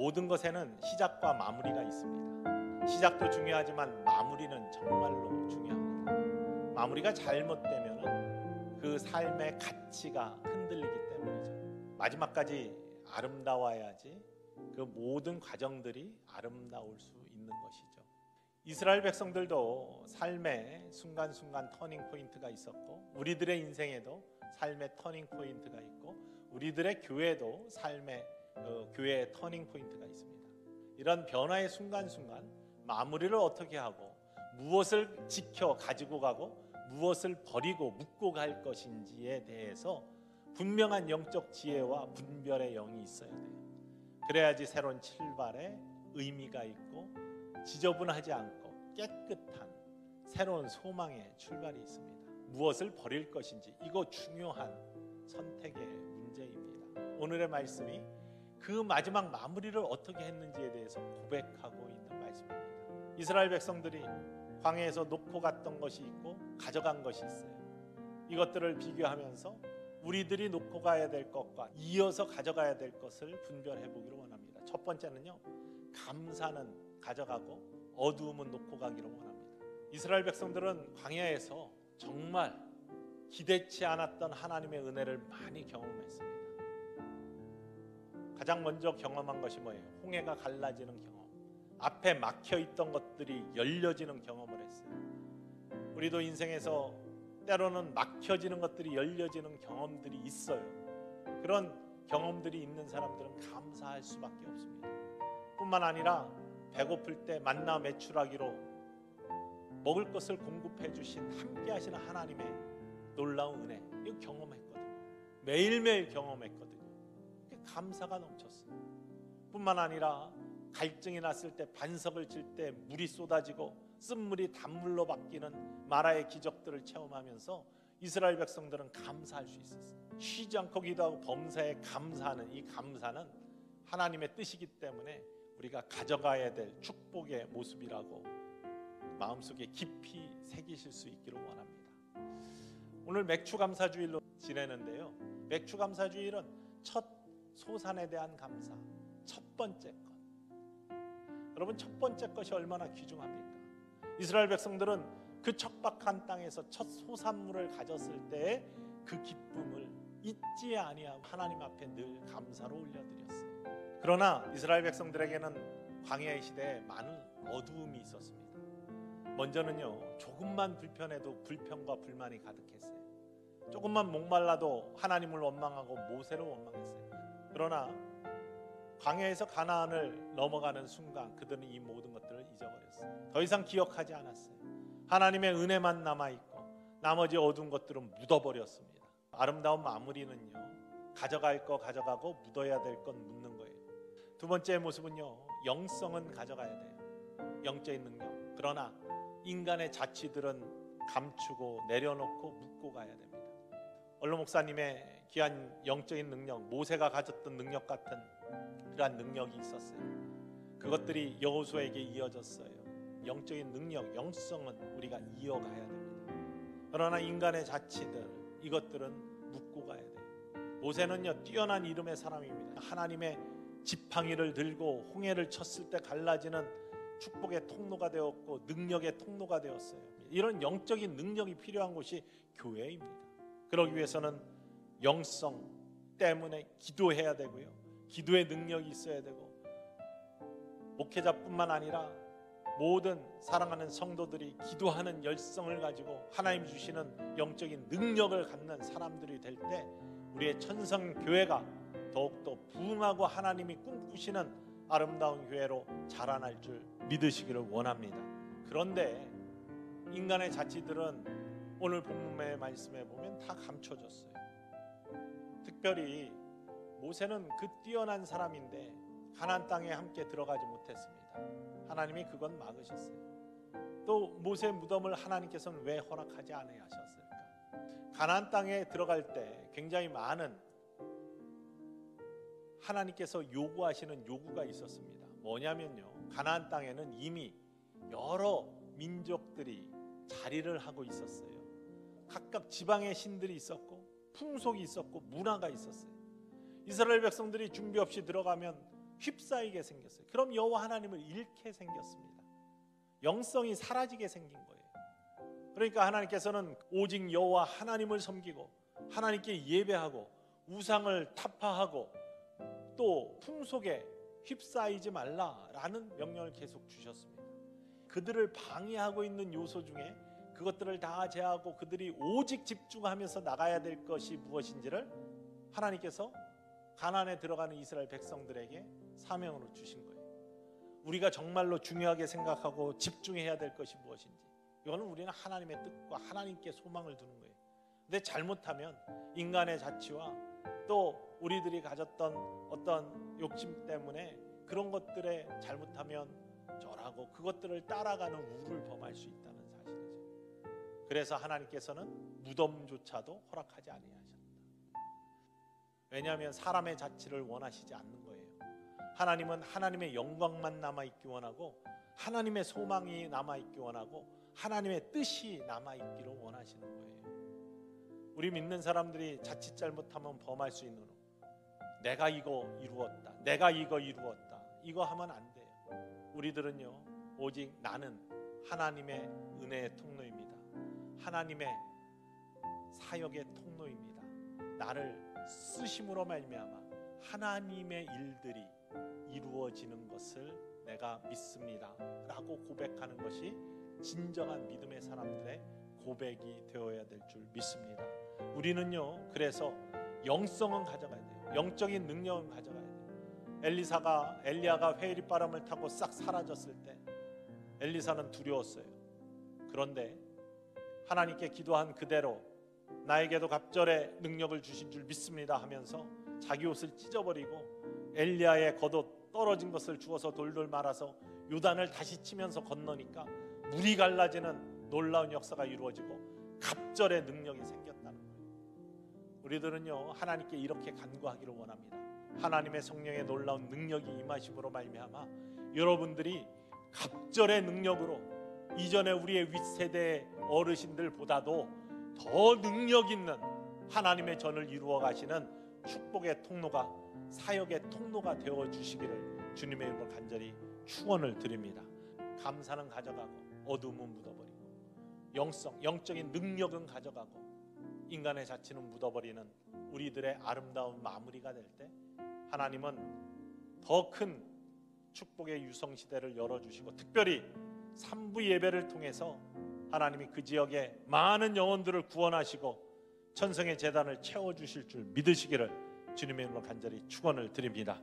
모든 것에는 시작과 마무리가 있습니다. 시작도 중요하지만 마무리는 정말로 중요합니다. 마무리가 잘못되면 그 삶의 가치가 흔들리기 때문이죠. 마지막까지 아름다워야지 그 모든 과정들이 아름다울 수 있는 것이죠. 이스라엘 백성들도 삶의 순간순간 터닝 포인트가 있었고, 우리들의 인생에도 삶의 터닝 포인트가 있고, 우리들의 교회도 삶의 교회의 터닝 포인트가 있습니다. 이런 변화의 순간순간 마무리를 어떻게 하고, 무엇을 지켜 가지고 가고 무엇을 버리고 묻고 갈 것인지에 대해서 분명한 영적 지혜와 분별의 영이 있어야 돼요. 그래야지 새로운 출발에 의미가 있고 지저분하지 않고 깨끗한 새로운 소망의 출발이 있습니다. 무엇을 버릴 것인지, 이거 중요한 선택의 문제입니다. 오늘의 말씀이 그 마지막 마무리를 어떻게 했는지에 대해서 고백하고 있는 말씀입니다. 이스라엘 백성들이 광야에서 놓고 갔던 것이 있고 가져간 것이 있어요. 이것들을 비교하면서 우리들이 놓고 가야 될 것과 이어서 가져가야 될 것을 분별해 보기를 원합니다. 첫 번째는요, 감사는 가져가고 어두움은 놓고 가기를 원합니다. 이스라엘 백성들은 광야에서 정말 기대치 않았던 하나님의 은혜를 많이 경험했습니다. 가장 먼저 경험한 것이 뭐예요? 홍해가 갈라지는 경험. 앞에 막혀있던 것들이 열려지는 경험을 했어요. 우리도 인생에서 때로는 막혀지는 것들이 열려지는 경험들이 있어요. 그런 경험들이 있는 사람들은 감사할 수밖에 없습니다. 뿐만 아니라 배고플 때 만나 매출하기로 먹을 것을 공급해 주신, 함께 하시는 하나님의 놀라운 은혜, 이거 경험했거든요. 매일매일 경험했거든요. 감사가 넘쳤어요. 뿐만 아니라 갈증이 났을 때, 반석을 칠 때 물이 쏟아지고 쓴물이 단물로 바뀌는 마라의 기적들을 체험하면서 이스라엘 백성들은 감사할 수 있었어요. 쉬지 않고 기도하고 범사에 감사하는 이 감사는 하나님의 뜻이기 때문에 우리가 가져가야 될 축복의 모습이라고 마음속에 깊이 새기실 수 있기를 원합니다. 오늘 맥추감사주일로 지내는데요, 맥추감사주일은 첫 소산에 대한 감사, 첫 번째 것. 여러분, 첫 번째 것이 얼마나 귀중합니까? 이스라엘 백성들은 그 척박한 땅에서 첫 소산물을 가졌을 때의 그 기쁨을 잊지 아니하고 하나님 앞에 늘 감사로 올려드렸어요. 그러나 이스라엘 백성들에게는 광야의 시대에 많은 어두움이 있었습니다. 먼저는요, 조금만 불편해도 불평과 불만이 가득했어요. 조금만 목말라도 하나님을 원망하고 모세를 원망했어요. 그러나 광야에서 가나안을 넘어가는 순간 그들은 이 모든 것들을 잊어버렸어요. 더 이상 기억하지 않았어요. 하나님의 은혜만 남아있고 나머지 어두운 것들은 묻어버렸습니다. 아름다운 마무리는요, 가져갈 거 가져가고 묻어야 될 건 묻는 거예요. 두 번째 모습은요, 영성은 가져가야 돼요. 영적인 능력. 그러나 인간의 자취들은 감추고 내려놓고 묻고 가야 됩니다. 얼로 목사님의 귀한 영적인 능력, 모세가 가졌던 능력 같은 그러한 능력이 있었어요. 그것들이 여호수아에게 이어졌어요. 영적인 능력, 영성은 우리가 이어가야 됩니다. 그러나 인간의 자취들, 이것들은 묻고 가야 돼요. 모세는요, 뛰어난 이름의 사람입니다. 하나님의 지팡이를 들고 홍해를 쳤을 때 갈라지는 축복의 통로가 되었고 능력의 통로가 되었어요. 이런 영적인 능력이 필요한 곳이 교회입니다. 그러기 위해서는 영성 때문에 기도해야 되고요, 기도의 능력이 있어야 되고, 목회자뿐만 아니라 모든 사랑하는 성도들이 기도하는 열성을 가지고 하나님 주시는 영적인 능력을 갖는 사람들이 될 때 우리의 천성교회가 더욱더 부흥하고 하나님이 꿈꾸시는 아름다운 교회로 자라날 줄 믿으시기를 원합니다. 그런데 인간의 자취들은 오늘 본문의 말씀에 보면 다 감춰졌어요. 특별히 모세는 그 뛰어난 사람인데 가나안 땅에 함께 들어가지 못했습니다. 하나님이 그건 막으셨어요. 또 모세의 무덤을 하나님께서는 왜 허락하지 않으셨을까? 가나안 땅에 들어갈 때 굉장히 많은 하나님께서 요구하시는 요구가 있었습니다. 뭐냐면요, 가나안 땅에는 이미 여러 민족들이 자리를 하고 있었어요. 각각 지방의 신들이 있었고 풍속이 있었고 문화가 있었어요. 이스라엘 백성들이 준비 없이 들어가면 휩싸이게 생겼어요. 그럼 여호와 하나님을 잃게 생겼습니다. 영성이 사라지게 생긴 거예요. 그러니까 하나님께서는 오직 여호와 하나님을 섬기고 하나님께 예배하고 우상을 타파하고 또 풍속에 휩싸이지 말라라는 명령을 계속 주셨습니다. 그들을 방해하고 있는 요소 중에 그것들을 다 제하고 그들이 오직 집중하면서 나가야 될 것이 무엇인지를 하나님께서 가나안에 들어가는 이스라엘 백성들에게 사명으로 주신 거예요. 우리가 정말로 중요하게 생각하고 집중해야 될 것이 무엇인지, 이거는 우리는 하나님의 뜻과 하나님께 소망을 두는 거예요. 근데 잘못하면 인간의 자치와 또 우리들이 가졌던 어떤 욕심 때문에 그런 것들에 잘못하면 절하고 그것들을 따라가는 우를 범할 수 있다는 사실이죠. 그래서 하나님께서는 무덤조차도 허락하지 아니하셨다. 왜냐하면 사람의 자치를 원하시지 않는 거예요. 하나님은 하나님의 영광만 남아있기 원하고 하나님의 소망이 남아있기 원하고 하나님의 뜻이 남아있기를 원하시는 거예요. 우리 믿는 사람들이 자칫 잘못하면 범할 수 있는 내가 이거 이루었다, 내가 이거 이루었다, 이거 하면 안 돼요. 우리들은요, 오직 나는 하나님의 은혜의 통로입니다. 하나님의 사역의 통로입니다. 나를 쓰심으로 말미암아 하나님의 일들이 이루어지는 것을 내가 믿습니다 라고 고백하는 것이 진정한 믿음의 사람들의 고백이 되어야 될 줄 믿습니다. 우리는요, 그래서 영성은 가져가야 돼요. 영적인 능력은 가져가야 돼요. 엘리야가 회오리바람을 타고 싹 사라졌을 때 엘리사는 두려웠어요. 그런데 하나님께 기도한 그대로 나에게도 갑절의 능력을 주신 줄 믿습니다 하면서 자기 옷을 찢어버리고 엘리야의 겉옷 떨어진 것을 주워서 돌돌 말아서 요단을 다시 치면서 건너니까 물이 갈라지는 놀라운 역사가 이루어지고 갑절의 능력이 생겼다는 거예요. 우리들은요, 하나님께 이렇게 간구하기를 원합니다. 하나님의 성령의 놀라운 능력이 임하심으로 말미암아 여러분들이 갑절의 능력으로 이전에 우리의 윗세대의 어르신들보다도 더 능력 있는 하나님의 전을 이루어 가시는 축복의 통로가, 사역의 통로가 되어 주시기를 주님의 이름으로 간절히 축원을 드립니다. 감사는 가져가고 어둠은 묻어버리고 영적인 능력은 가져가고 인간의 자치는 묻어버리는 우리들의 아름다운 마무리가 될 때 하나님은 더 큰 축복의 유성시대를 열어주시고 특별히 삼부 예배를 통해서 하나님이 그 지역의 많은 영혼들을 구원하시고 천성의 제단을 채워주실 줄 믿으시기를 주님의 이름으로 간절히 축원을 드립니다.